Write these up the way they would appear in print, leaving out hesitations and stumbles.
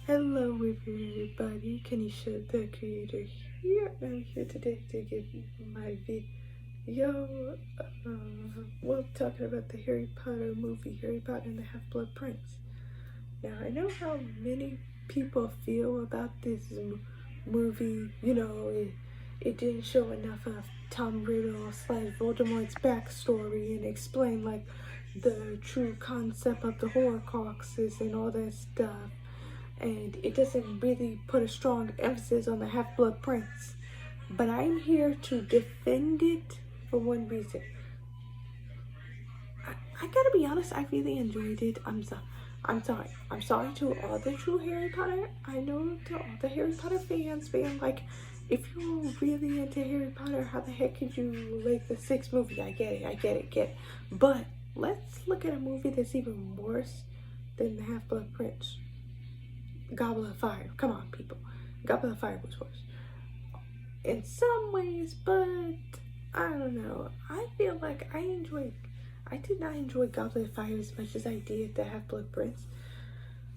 Hello everybody, Kanisha the creator here. I'm here today to give my video, talking about the Harry Potter movie, Harry Potter and the Half-Blood Prince. Now, I know how many people feel about this movie. It didn't show enough of Tom Riddle / Voldemort's backstory and explain, like, the true concept of the Horcruxes and all that stuff. And it doesn't really put a strong emphasis on the Half-Blood Prince. But I'm here to defend it for one reason. I gotta be honest, I really enjoyed it. I'm sorry. I'm sorry to all the true Harry Potter. I know to all the Harry Potter fans being like, if you're really into Harry Potter, how the heck could you like the 6th movie? I get it. But let's look at a movie that's even worse than the Half-Blood Prince. Goblet of Fire. Come on, people. Goblet of Fire was worse in some ways, but I don't know. I feel like I did not enjoy Goblet of Fire as much as I did the Half-Blood Prince.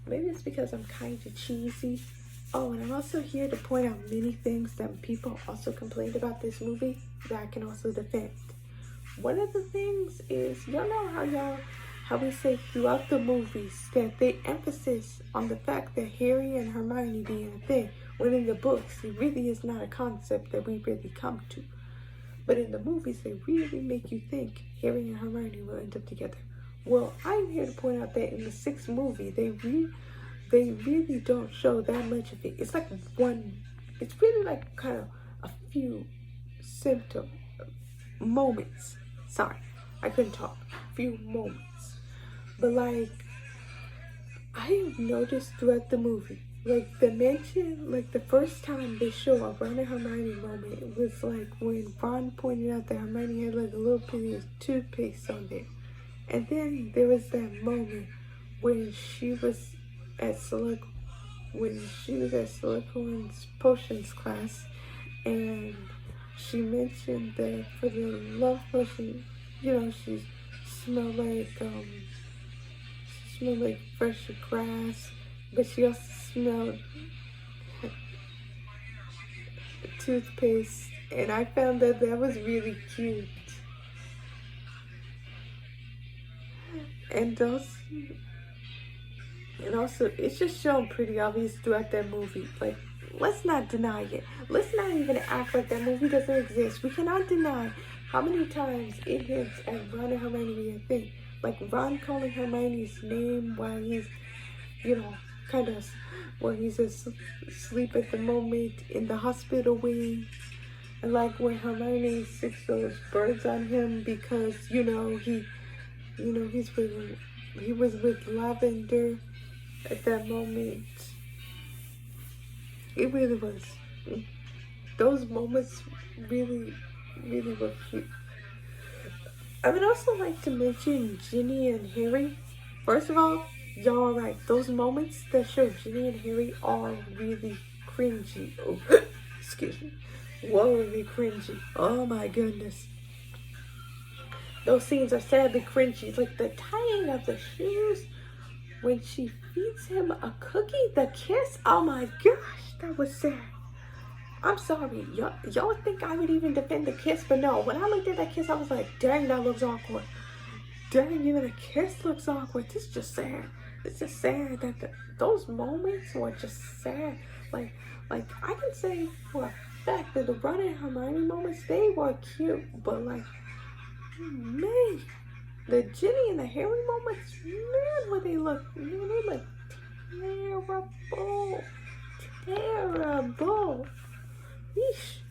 Maybe it's because I'm kind of cheesy. Oh, and I'm also here to point out many things that people also complained about this movie that I can also defend. One of the things is, y'all know how we say throughout the movies that they emphasis on the fact that Harry and Hermione being a thing, when in the books it really is not a concept that we really come to. But in the movies, they really make you think Harry and Hermione will end up together. Well, I'm here to point out that in the 6th movie, they really don't show that much of it. It's like it's really like kind of a few symptom moments. Sorry, I couldn't talk. A few moments. But like, I noticed throughout the movie, like the mention, like the first time they show a Ron and Hermione moment, it was like when Ron pointed out that Hermione had like a little piece of toothpaste on there. And then there was that moment when she was at Silicon's potions class, and she mentioned that for the love potion, she smelled like fresh grass, but she also smelled toothpaste, and I found that was really cute. And also, it's just shown pretty obvious throughout that movie. Like, let's not deny it. Let's not even act like that movie doesn't exist. We cannot deny how many times it hints at Ron and Hermione being a thing. Like Ron calling Hermione's name while he's, he's asleep at the moment in the hospital wing. And like when Hermione sits those birds on him because, he was with Lavender at that moment. It really was. Those moments really, really were cute. I would also like to mention Ginny and Harry. First of all, y'all are right. Those moments that show Ginny and Harry are really cringy. Oh, excuse me. Really cringy. Oh my goodness. Those scenes are sadly cringy. Like the tying of the shoes when she feeds him a cookie, the kiss. Oh my gosh, that was sad. I'm sorry, y'all think I would even defend the kiss, but no, when I looked at that kiss, I was like, dang, that looks awkward. Dang, even a kiss looks awkward. This is just sad. It's just sad that those moments were just sad. Like I can say for a fact that the Ron and Hermione moments, they were cute, but like, man, the Ginny and the Harry moments, man, what they look terrible. Yeesh.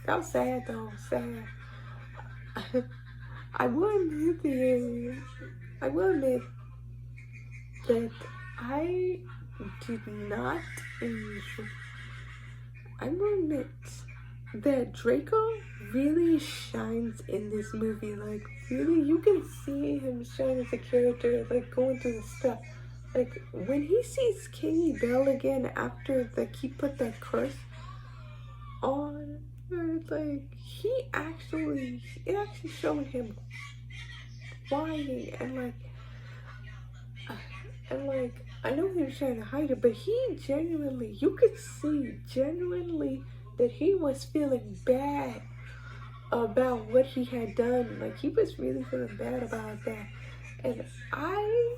That was sad though, sad. I will admit that I did not enjoy. I will admit that Draco really shines in this movie. Like, really, you can see him shine as a character, like going through the stuff. Like when he sees Katie Bell again after he put that curse on her, like it actually showed him whining and like I know he was was trying to hide it, but he genuinely, you could see genuinely that he was feeling bad about what he had done. Like, he was really feeling bad about that. And I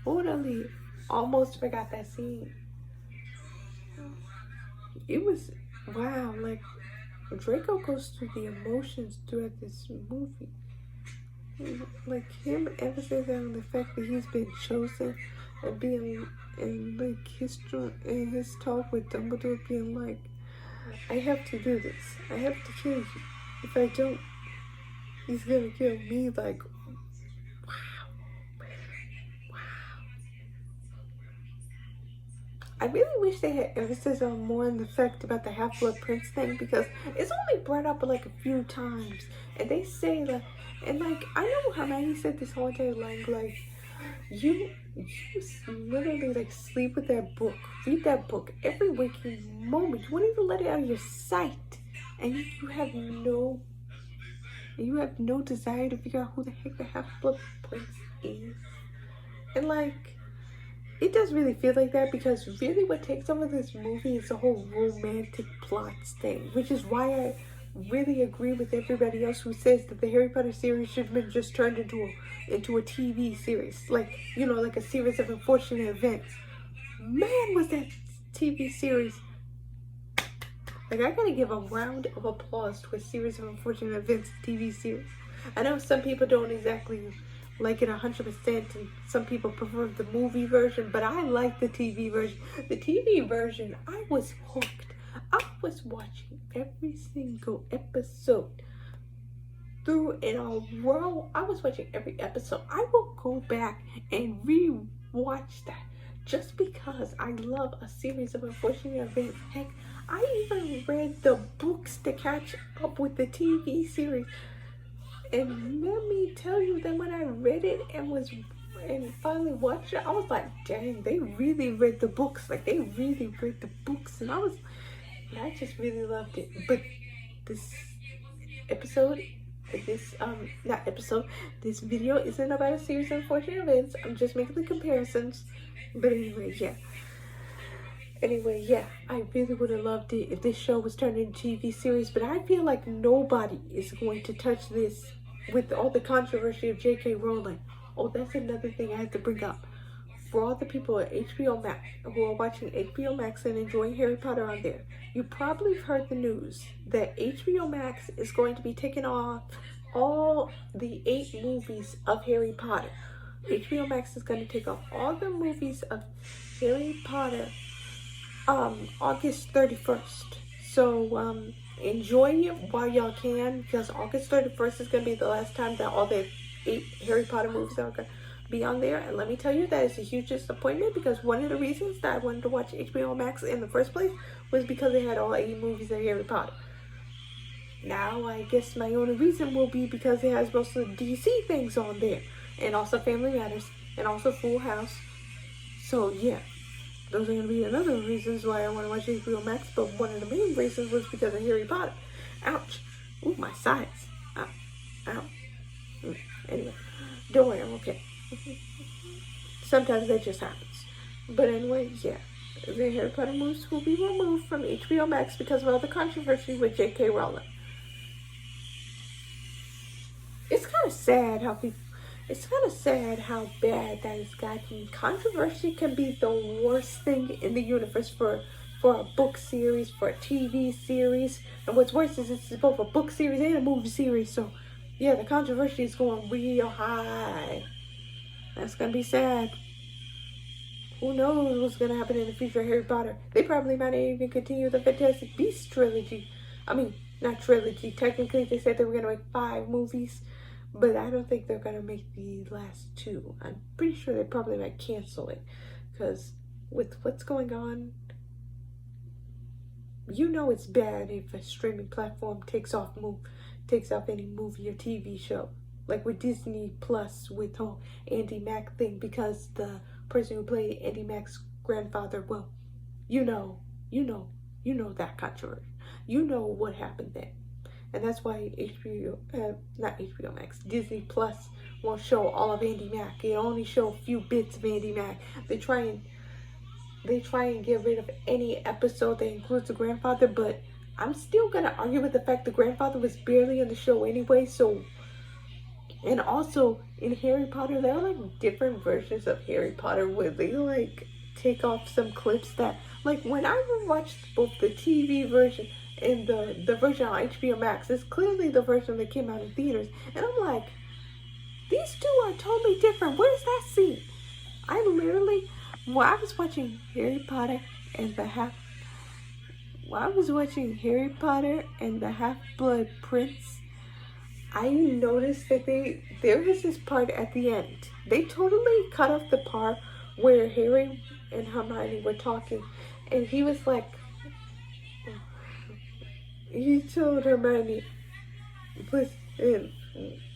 totally almost forgot that scene. It was, wow, like, Draco goes through the emotions throughout this movie. Like, him emphasizing on the fact that he's been chosen, and being, and like in his talk with Dumbledore being like, I have to do this. I have to kill you. If I don't, he's gonna kill me. Like, I really wish they had emphasis on more on the fact about the Half-Blood Prince thing, because it's only brought up like a few times, and they say like, and like, I know Hermione said this whole entire line, like, you literally like sleep with that book, read that book every waking moment. You won't even let it out of your sight, and you have no desire to figure out who the heck the Half-Blood Prince is, and like, it does really feel like that, because really what takes over this movie is the whole romantic plots thing, which is why I really agree with everybody else who says that the Harry Potter series should have been just turned into a TV series, like, you know, like a series of unfortunate events. Man, was that TV series, like, I gotta give a round of applause to a series of unfortunate events TV series. I know some people don't exactly like it 100%, and some people prefer the movie version, but I like the TV version. The TV version, I was hooked. I was watching every single episode through in a row. I was watching every episode. I will go back and re-watch that just because I love a series of unfortunate events. Heck, I even read the books to catch up with the TV series. And let me tell you that when I read it and finally watched it, I was like, dang, they really read the books. Like, they really read the books. And I just really loved it. But this episode, this video isn't about a series of unfortunate events. I'm just making the comparisons. But anyway, yeah, I really would have loved it if this show was turned into a TV series, but I feel like nobody is going to touch this with all the controversy of J.K. Rowling. Oh, that's another thing I have to bring up. For all the people at HBO Max who are watching HBO Max and enjoying Harry Potter on there, you probably have heard the news that HBO Max is going to be taking off all the 8 movies of Harry Potter. HBO Max is going to take off all the movies of Harry Potter August 31st. So enjoy it while y'all can, because August 31st is going to be the last time that all the 8 Harry Potter movies are going to be on there. And let me tell you, that is a huge disappointment, because one of the reasons that I wanted to watch HBO Max in the first place was because they had all 8 movies of Harry Potter. Now I guess my only reason will be because it has most of the DC things on there, and also Family Matters, and also Full House. So yeah, those are going to be another reasons why I want to watch HBO Max, but one of the main reasons was because of Harry Potter. Ouch. Ooh, my sides. Ow. Ow. Anyway, don't worry, I'm okay. Sometimes that just happens. But anyway, yeah, the Harry Potter movies will be removed from HBO Max because of all the controversy with J.K. Rowling. It's kind of sad how bad that has gotten. Controversy can be the worst thing in the universe for a book series, for a TV series. And what's worse is it's both a book series and a movie series. So yeah, the controversy is going real high. That's gonna be sad. Who knows what's gonna happen in the future of Harry Potter? They probably might even continue the Fantastic Beasts trilogy. I mean, not trilogy. Technically, they said they were gonna make 5 movies. But I don't think they're going to make the last 2. I'm pretty sure they probably might cancel it. Because with what's going on, you know it's bad if a streaming platform takes off any movie or TV show. Like with Disney Plus with the whole Andy Mack thing. Because the person who played Andy Mack's grandfather, well, you know that controversy. You know what happened then. And that's why Disney Plus won't show all of Andy Mack. It only show a few bits of Andy Mack. They try and get rid of any episode that includes the grandfather, but I'm still gonna argue with the fact the grandfather was barely in the show anyway. So, and also in Harry Potter, there are like different versions of Harry Potter where they like take off some clips that, like, when I watched both the TV version and the version on HBO Max, it's clearly the version that came out in theaters, and I'm like, these two are totally different. Where's that scene? I literally, while I was watching Harry Potter and the Half-Blood Prince, I noticed that there was this part at the end. They totally cut off the part where Harry and Hermione were talking, and he was like, he told Hermione, listen,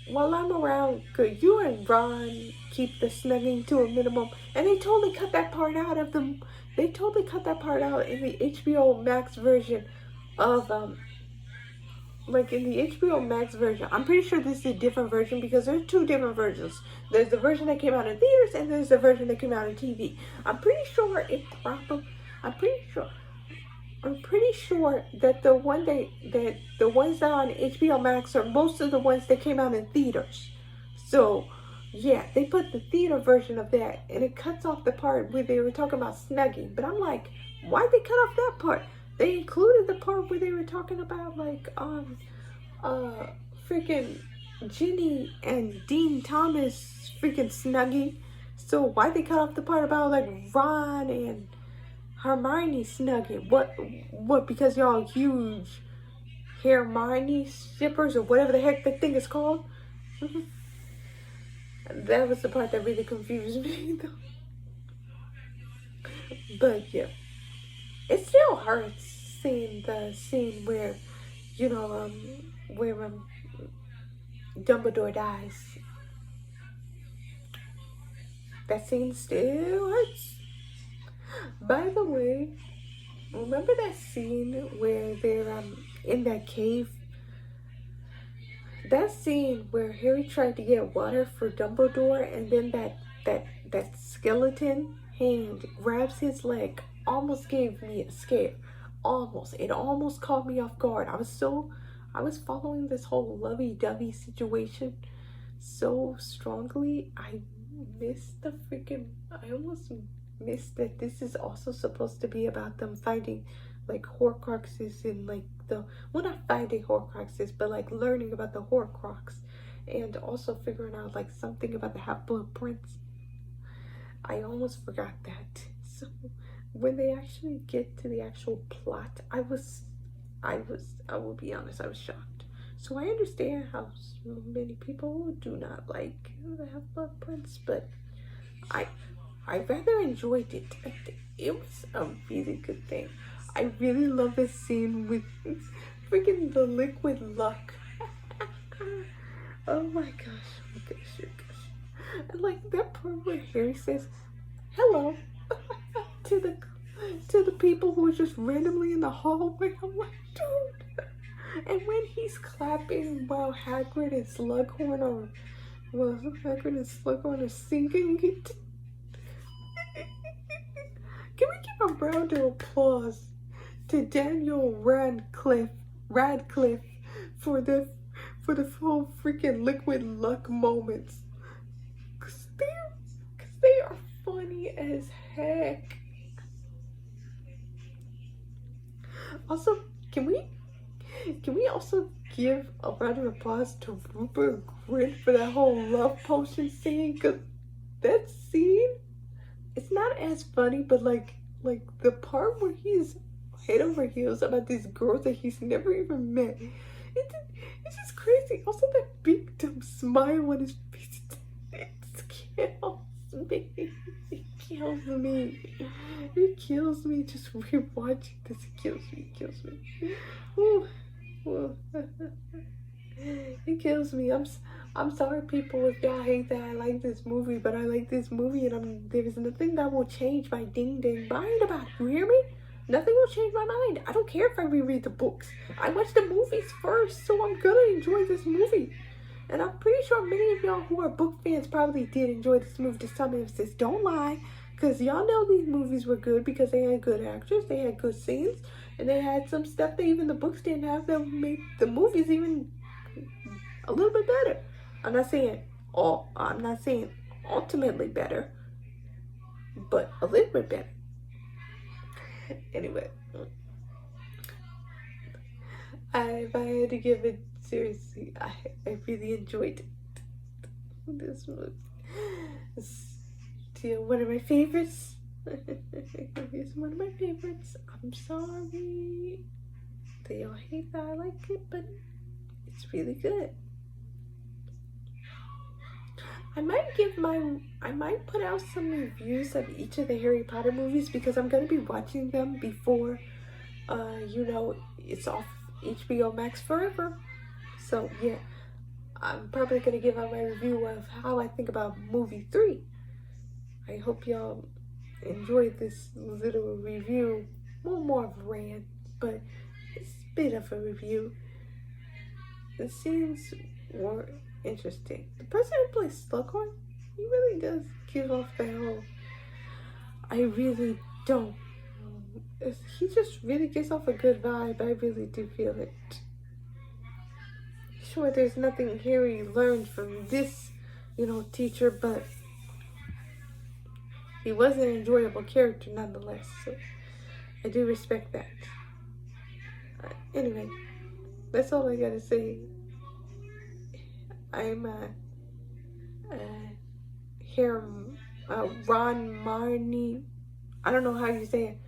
while I'm around, could you and Ron keep the snugging to a minimum? And they totally cut that part out of them. They totally cut that part out in the HBO Max version of, like in the HBO Max version. I'm pretty sure this is a different version because there's two different versions. There's the version that came out in theaters and there's the version that came out on TV. I'm pretty sure that the ones that are on HBO Max are most of the ones that came out in theaters. So, yeah, they put the theater version of that, and it cuts off the part where they were talking about snugging. But I'm like, why'd they cut off that part? They included the part where they were talking about, like, freaking Ginny and Dean Thomas freaking snugging. So why'd they cut off the part about, like, Ron and Hermione snugging? What, because y'all huge Hermione shippers or whatever the heck that thing is called? That was the part that really confused me, though. But, yeah. It still hurts seeing the scene where, where Dumbledore dies. That scene still hurts. By the way, remember that scene where they're in that cave? That scene where Harry tried to get water for Dumbledore, and then that skeleton hand grabs his leg, almost gave me a scare. It almost caught me off guard. I was following this whole lovey-dovey situation so strongly. I almost missed that this is also supposed to be about them fighting like Horcruxes and like not fighting Horcruxes, but like learning about the Horcrux and also figuring out like something about the Half-Blood Prince. I almost forgot that. So when they actually get to the actual plot, I will be honest, I was shocked. So I understand how many people do not like the Half-Blood Prince, but I rather enjoyed it. It was a really good thing. I really love this scene with freaking the liquid luck. Oh my gosh. And like that part where Harry says hello to the people who are just randomly in the hallway. I'm like, dude. And when he's clapping while Hagrid and Slughorn are singing it. Can we give a round of applause to Daniel Radcliffe for the whole freaking liquid luck moments? Cause they are funny as heck. Also, can we also give a round of applause to Rupert Grint for that whole love potion scene? Cause that scene, it's not as funny, but like the part where he's head over heels about this girl that he's never even met, it's just crazy. Also, that big dumb smile on his face, it kills me. It kills me just rewatching this. It kills me. Ooh. It kills me. I'm sorry, people, if y'all hate that I like this movie, but I like this movie, and there is nothing that will change my ding mind about it. You hear me? Nothing will change my mind. I don't care if I reread the books. I watched the movies first, so I'm gonna enjoy this movie. And I'm pretty sure many of y'all who are book fans probably did enjoy this movie to some extent. Don't lie, because y'all know these movies were good because they had good actors, they had good scenes, and they had some stuff that even the books didn't have that made the movies even a little bit better. I'm not saying ultimately better, but a little bit better. Anyway, if I had to give it seriously, I really enjoyed this movie. It's still one of my favorites. It's one of my favorites. I'm sorry they all hate that I like it, but it's really good. I might put out some reviews of each of the Harry Potter movies because I'm gonna be watching them before it's off HBO Max forever. So yeah, I'm probably gonna give out my review of how I think about movie 3. I hope y'all enjoyed this little review. Well, more of a rant, but it's a bit of a review. The scenes were interesting. The person who plays Slughorn, he really does give off the whole, I really don't. He just really gives off a good vibe. I really do feel it. Sure, there's nothing Harry learned from this, teacher, but he was an enjoyable character nonetheless. So I do respect that. Anyway, that's all I gotta say. I'm Ron Marnie. I don't know how you say it.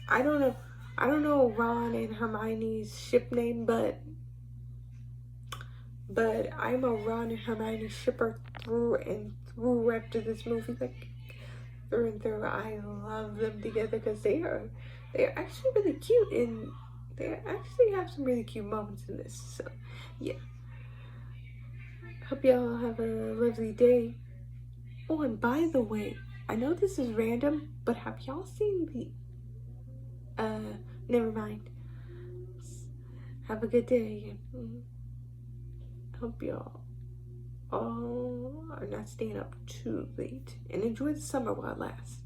I don't know Ron and Hermione's ship name, but I'm a Ron and Hermione shipper through and through after this movie, like through and through. I love them together because they're actually really cute, and they actually have some really cute moments in this. So yeah. Hope y'all have a lovely day. Oh, and by the way, I know this is random, but have y'all seen the never mind. Have a good day. Hope y'all all are not staying up too late, and enjoy the summer while it lasts.